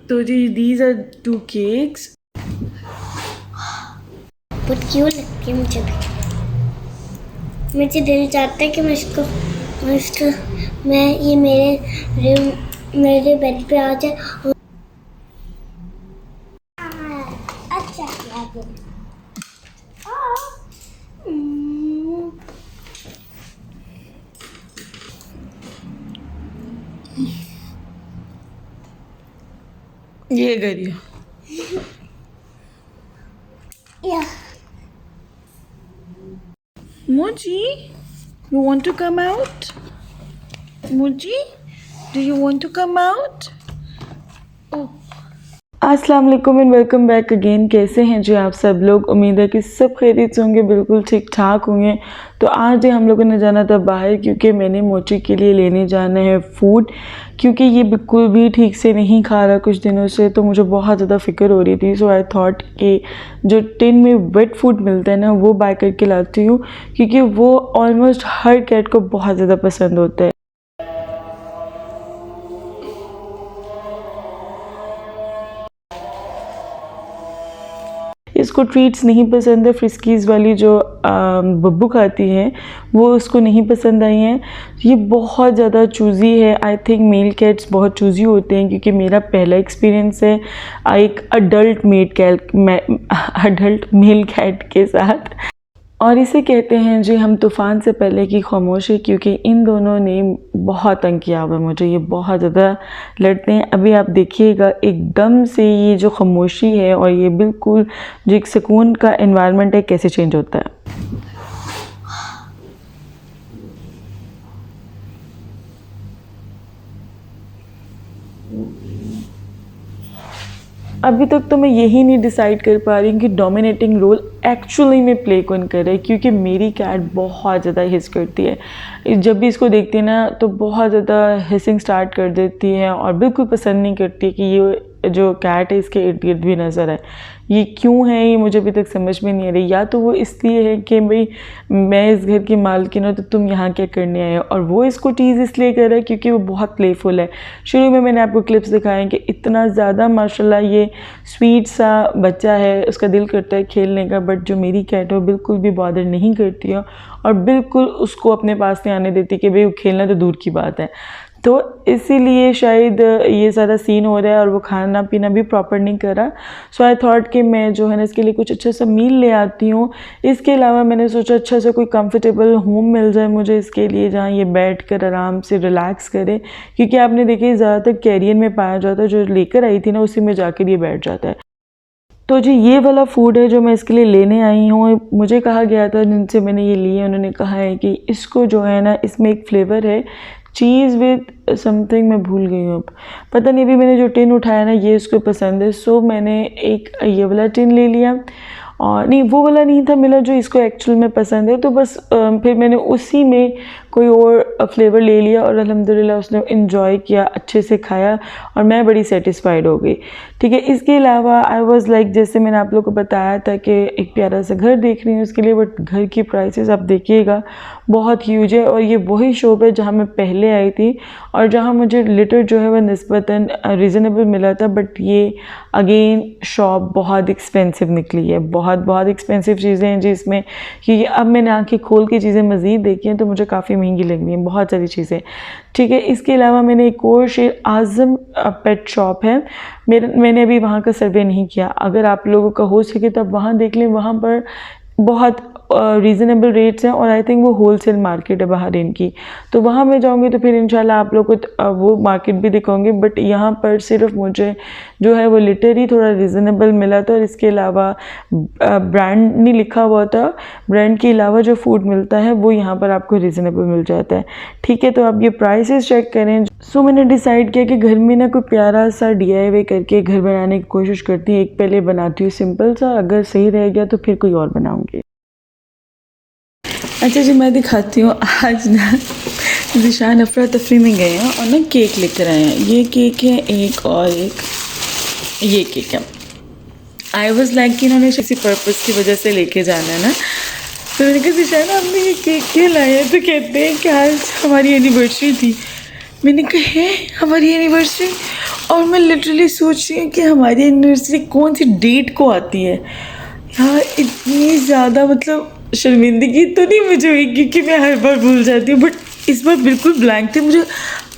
तो जी these are 2 cakes. बहुत क्यों लगती है मुझे भी। मुझे दिल चाहता है कि मैं ये मेरे बेड पे आ जाए। अच्छा किया तुमने। ये करिए। या Moji, you want to come out? Moji, do you want to come out? Oh. अस्सलाम वालेकुम एंड वेलकम बैक अगेन। कैसे हैं जी आप सब लोग? उम्मीद है कि सब खैरियत से होंगे, बिल्कुल ठीक ठाक होंगे। तो आज हम लोगों ने जाना था बाहर क्योंकि मैंने मोची के लिए लेने जाना है फूड, क्योंकि ये बिल्कुल भी ठीक से नहीं खा रहा कुछ दिनों से। तो मुझे बहुत ज़्यादा फ़िक्र हो रही थी। सो आई थॉट कि जो टिन में वेट फूड मिलता है ना, वो बाय करके लाती हूँ, क्योंकि वो ऑलमोस्ट हर कैट को बहुत ज़्यादा पसंद होता है। इसको ट्रीट्स नहीं पसंद है, फ्रिस्कीज़ वाली जो बब्बू खाती है वो उसको नहीं पसंद आई हैं। ये बहुत ज़्यादा चूज़ी है। आई थिंक मेल कैट्स बहुत चूज़ी होते हैं, क्योंकि मेरा पहला एक्सपीरियंस है एक अडल्ट मेल कैट के साथ। और इसे कहते हैं जी हम तूफ़ान से पहले की खामोशी, क्योंकि इन दोनों ने बहुत तंग किया हुआ है मुझे। ये बहुत ज़्यादा लड़ते हैं। अभी आप देखिएगा एकदम से ये जो खामोशी है और ये बिल्कुल जो एक सुकून का एनवायरनमेंट है कैसे चेंज होता है। अभी तक तो मैं यही नहीं डिसाइड कर पा रही हूँ कि डोमिनेटिंग रोल एक्चुअली में प्ले कौन कर रहा है, क्योंकि मेरी कैट बहुत ज़्यादा हिस करती है। जब भी इसको देखती है ना तो बहुत ज़्यादा हिसिंग स्टार्ट कर देती है और बिल्कुल पसंद नहीं करती कि ये जो कैट है इसके इर्द गिर्द भी नज़र आए। ये क्यों है ये मुझे अभी तक समझ में नहीं आ रही। या तो वो इसलिए है कि भाई मैं इस घर की मालकिन हूँ तो तुम यहाँ क्या करने आए हो, और वो इसको टीज़ इसलिए कर रहा है क्योंकि वो बहुत प्लेफुल है। शुरू में मैंने आपको क्लिप्स दिखाए कि इतना ज़्यादा माशाल्लाह ये स्वीट सा बच्चा है, उसका दिल करता है खेलने का। बट जो मेरी कैट है वो बिल्कुल भी बॉदर नहीं करती है और बिल्कुल उसको अपने पास नहीं आने देती कि भाई वो खेलना तो दूर की बात है। तो इसीलिए शायद ये सारा सीन हो रहा है और वो खाना पीना भी प्रॉपर नहीं कर रहा। सो आई थॉट कि मैं जो है ना इसके लिए कुछ अच्छा सा मील ले आती हूँ। इसके अलावा मैंने सोचा अच्छा सा कोई कंफर्टेबल होम मिल जाए मुझे इसके लिए, जहाँ ये बैठ कर आराम से रिलैक्स करे, क्योंकि आपने देखिए ज़्यादातर कैरियर में पाया जाता है, जो लेकर आई थी ना उसी में जाकर ये बैठ जाता है। तो जी ये वाला फूड है जो मैं इसके लिए लेने आई हूँ। मुझे कहा गया था जिनसे मैंने ये लिए, उन्होंने कहा है कि इसको जो है ना इसमें एक फ्लेवर है चीज़ विद समथिंग, मैं भूल गई हूँ अब, पता नहीं। अभी मैंने जो टिन उठाया ना ये उसको पसंद है, सो मैंने एक ये वाला टिन ले लिया। और नहीं, वो वाला नहीं था मिला जो इसको एक्चुअल में पसंद है। तो बस फिर मैंने उसी में कोई और फ्लेवर ले लिया और अल्हम्दुलिल्लाह उसने इन्जॉय किया, अच्छे से खाया और मैं बड़ी सेटिस्फाइड हो गई। ठीक है, इसके अलावा आई वाज लाइक, जैसे मैंने आप लोगों को बताया था कि एक प्यारा सा घर देख रही हूँ उसके लिए, बट घर की प्राइसेस आप देखिएगा बहुत ह्यूज है। और ये वही शॉप है जहाँ मैं पहले आई थी और जहाँ मुझे लिटर जो है वह निस्बतन रीज़नेबल मिला था। बट ये अगेन शॉप बहुत एक्सपेंसिव निकली है, बहुत बहुत एक्सपेंसिव चीज़ें हैं जी इसमें, क्योंकि अब मैंने आंखें खोल के चीज़ें मज़ीद देखी हैं तो मुझे काफ़ी महंगी लग रही हैं बहुत सारी चीज़ें। ठीक है, इसके अलावा मैंने एक और शेर आज़म पेट शॉप है, मैंने अभी वहाँ का सर्वे नहीं किया। अगर आप लोगों का हो सके तो आप वहाँ देख लें, वहाँ पर बहुत रीज़नेबल रेट्स हैं और आई थिंक वो होलसेल मार्केट है बाहर इनकी। तो वहाँ मैं जाऊँगी तो फिर इंशाल्लाह आप लोग को वो मार्केट भी दिखाऊंगी। बट यहाँ पर सिर्फ मुझे जो है वो लिटरली थोड़ा रीज़नेबल मिला था और इसके अलावा ब्रांड नहीं लिखा हुआ था। ब्रांड के अलावा जो फूड मिलता है वो यहाँ पर आपको रीज़नेबल मिल जाता है। ठीक है, तो आप ये प्राइसेस चेक करें। सो मैंने डिसाइड किया कि घर में ना कोई प्यारा सा DIY करके घर बनाने की कोशिश करती हूँ। एक पहले बनाती हूँ सिंपल सा, अगर सही रह गया तो फिर कोई और बनाऊँगी। अच्छा जी, मैं दिखाती हूँ। आज ना ज़िशान अफरा तफरी में गए हैं और ना केक लेकर आए हैं। ये केक है एक और एक ये केक है। आई वॉज लाइक कि इन्होंने किसी पर्पज़ की वजह से लेके जाना है ना, तो मैंने कहा ज़िशान आपने ये केक क्यों लाया है? तो कहते हैं कि आज हमारी एनिवर्सरी थी। मैंने कहा है हमारी एनिवर्सरी? और मैं लिटरली सोच रही हूँ कि हमारी एनिवर्सरी कौन सी डेट को आती है यार। इतनी ज़्यादा मतलब शर्मिंदगी तो नहीं मुझे हुई क्योंकि मैं हर बार भूल जाती हूँ, बट इस बार बिल्कुल ब्लैंक थे। मुझे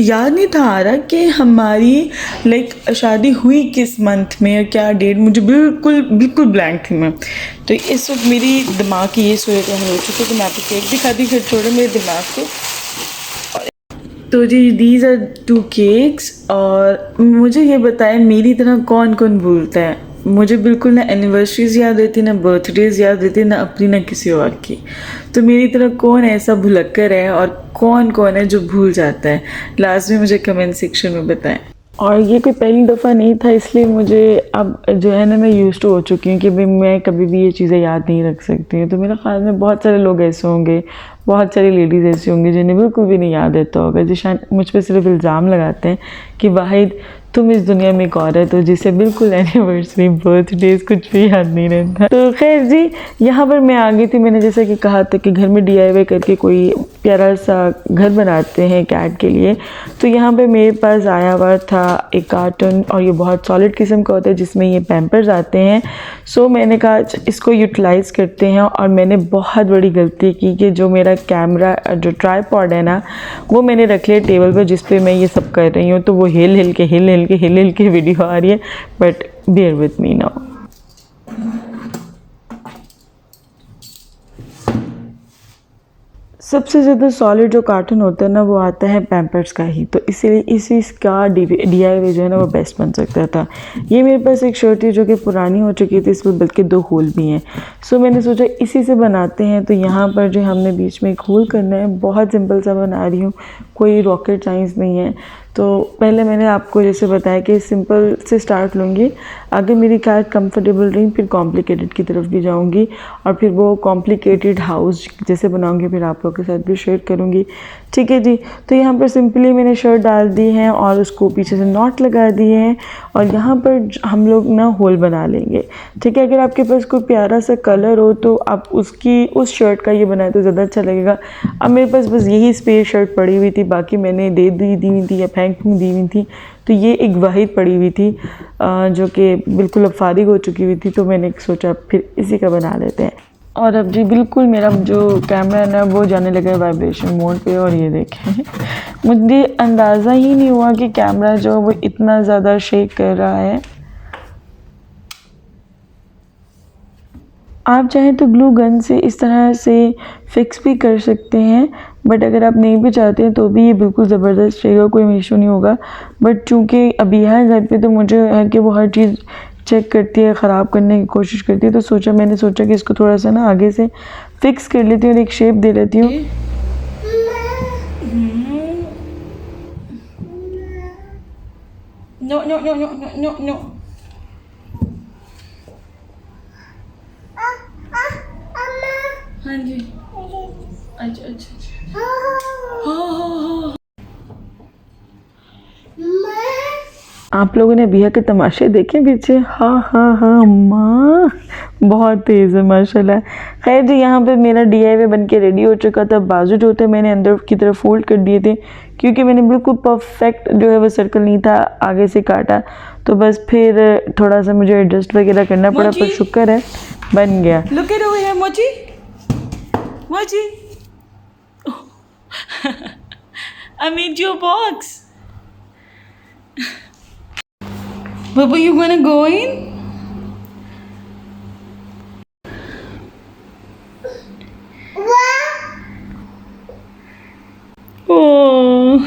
याद नहीं था आ रहा कि हमारी लाइक शादी हुई किस मंथ में और क्या डेट, मुझे बिल्कुल बिल्कुल ब्लैंक थी मैं। तो इस वक्त मेरी दिमाग की ये सूरत हो चुकी है कि मैं आपको केक दिखाती, फिर छोड़ो मेरे दिमाग को। तो जी दीज आर 2 केक्स। और मुझे ये बताएं मेरी तरह कौन कौन भूलता है। मुझे बिल्कुल ना एनिवर्सरीज याद रहती, ना बर्थडेज याद रहती, ना अपनी ना किसी और की। तो मेरी तरह कौन ऐसा भुलक्कर है और कौन कौन है जो भूल जाता है, लास्ट में मुझे कमेंट सेक्शन में बताएं। और ये कोई पहली दफ़ा नहीं था, इसलिए मुझे अब जो है ना मैं यूज़ टू हो चुकी हूँ कि भाई मैं कभी भी ये चीज़ें याद नहीं रख सकती हूँ। तो मेरे ख्याल में बहुत सारे लोग ऐसे होंगे, बहुत सारी लेडीज़ ऐसी होंगी जिन्हें बिल्कुल भी नहीं याद रहता होगा, जो शायद मुझ पर सिर्फ इल्ज़ाम लगाते हैं कि वाहिद तुम इस दुनिया में एक औरत हो जिसे बिल्कुल एनिवर्सरी बर्थडेज कुछ भी याद नहीं रहता। तो खैर जी, यहाँ पर मैं आ गई थी। मैंने जैसे कि कहा था कि घर में DIY करके कोई प्यारा सा घर बनाते हैं कैट के लिए। तो यहाँ पे मेरे पास आया हुआ था एक कार्टन, और ये बहुत सॉलिड किस्म का होता है जिसमें ये पैम्पर्स आते हैं। सो मैंने कहा इसको यूटिलाइज़ करते हैं। और मैंने बहुत बड़ी गलती की कि जो मेरा कैमरा जो ट्राईपॉड है ना, वो मैंने रख लिया टेबल पर जिस पे मैं ये सब कर रही हूँ। तो वो हिल हिल के वीडियो आ रही है, but bear with me now. सबसे ज़्यादा सॉलिड जो कार्टन होता है ना, वो आता है पैम्पर्स का ही। तो इसीलिए इसी का DIY जो है ना वो बेस्ट बन सकता था। ये मेरे पास एक शर्ट थी जो कि पुरानी हो चुकी थी, इसमें बल्कि 2 होल भी हैं। सो मैंने सोचा इसी से बनाते हैं। तो यहाँ पर जो हमने बीच में एक होल करना है, बहुत सिंपल सा बना रही हूँ, कोई रॉकेट साइंस नहीं है। तो पहले मैंने आपको जैसे बताया कि सिंपल से स्टार्ट लूँगी, आगे मेरी कैट कंफर्टेबल रही, फिर कॉम्प्लिकेटेड की तरफ भी जाऊँगी, और फिर वो कॉम्प्लिकेटेड हाउस जैसे बनाऊँगी फिर आप लोगों के साथ भी शेयर करूँगी। ठीक है जी। तो यहाँ पर सिंपली मैंने शर्ट डाल दी है और उसको पीछे से नॉट लगा दिए हैं, और यहाँ पर हम लोग ना होल बना लेंगे। ठीक है, अगर आपके पास कोई प्यारा सा कलर हो तो आप उस शर्ट का ये बनाए तो ज़्यादा अच्छा लगेगा। अब मेरे पास बस यही स्पेस शर्ट पड़ी हुई थी, बाकी मैंने दी हुई थी या फेंक दी हुई थी। तो ये एक वाहिद पड़ी हुई थी जो कि बिल्कुल अब फारिग हो चुकी हुई थी। तो मैंने सोचा फिर इसी का बना लेते हैं। और अब जी बिल्कुल मेरा जो कैमरा है ना वो जाने लगा है वाइब्रेशन मोड पे, और ये देखें मुझे अंदाज़ा ही नहीं हुआ कि कैमरा जो वो इतना ज़्यादा शेक कर रहा है। आप चाहें तो ग्लू गन से इस तरह से फिक्स भी कर सकते हैं, बट अगर आप नहीं भी चाहते हैं तो भी ये बिल्कुल ज़बरदस्त रहेगा, कोई इशू नहीं होगा। बट चूँकि अभी है घर पे तो मुझे है कि वो हर चीज़ चेक करती है, ख़राब करने की कोशिश करती है। तो मैंने सोचा कि इसको थोड़ा सा ना आगे से फिक्स कर लेती हूँ और एक शेप दे लेती हूँ। No no no no no no no. हाँ जी, अच्छा अच्छा अच्छा, हाँ। आप लोगों ने बिया के तमाशे देखे पीछे? हाँ माँ बहुत तेज़ है माशाल्लाह। खैर जी, यहाँ पे मेरा DIY बन के रेडी हो चुका था। बाजू जो होते मैंने अंदर की तरफ फोल्ड कर दिए थे, क्योंकि मैंने बिल्कुल परफेक्ट जो है वो सर्कल नहीं था आगे से काटा। तो बस फिर थोड़ा सा मुझे एडजस्ट वगैरह करना पड़ा, पर शुक्र है बन गया। लुक एट ओवर हियर मोची, मोची I made you a box. Baba, you gonna go in? Oh.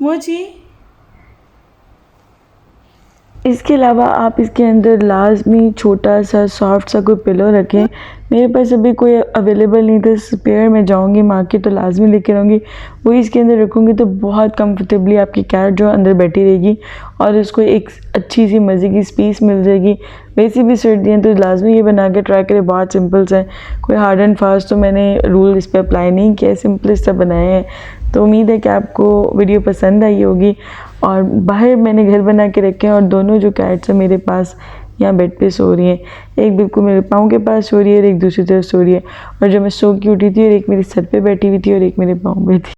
मोची, इसके अलावा आप इसके अंदर लाजमी छोटा सा सॉफ्ट सा कोई पिलो रखें। मेरे पास अभी कोई अवेलेबल नहीं था स्पेयर, मैं जाऊंगी मार्केट तो लाजमी लेके आऊँगी, वही इसके अंदर रखूँगी तो बहुत कंफर्टेबली आपकी कैट जो अंदर बैठी रहेगी और उसको एक अच्छी सी मज़े की स्पेस मिल जाएगी। वैसे भी सर्दियाँ तो लाजमी ये बना के ट्राई करें, बहुत सिंपल सा है, कोई हार्ड एंड फास्ट तो मैंने रूल इस पर अप्लाई नहीं किया, सिंपलेस्ट सा बनाया है। तो उम्मीद है कि आपको वीडियो पसंद आई होगी। और बाहर मैंने घर बना के रखे हैं और दोनों जो कैट्स हैं मेरे पास यहाँ बेड पे सो रही हैं, एक बिल्कुल मेरे पाँव के पास सो रही है और एक दूसरी तरफ सो रही है, और जो मैं सो के उठी थी और एक मेरे सर पे बैठी हुई थी और एक मेरे पाँव पे थी।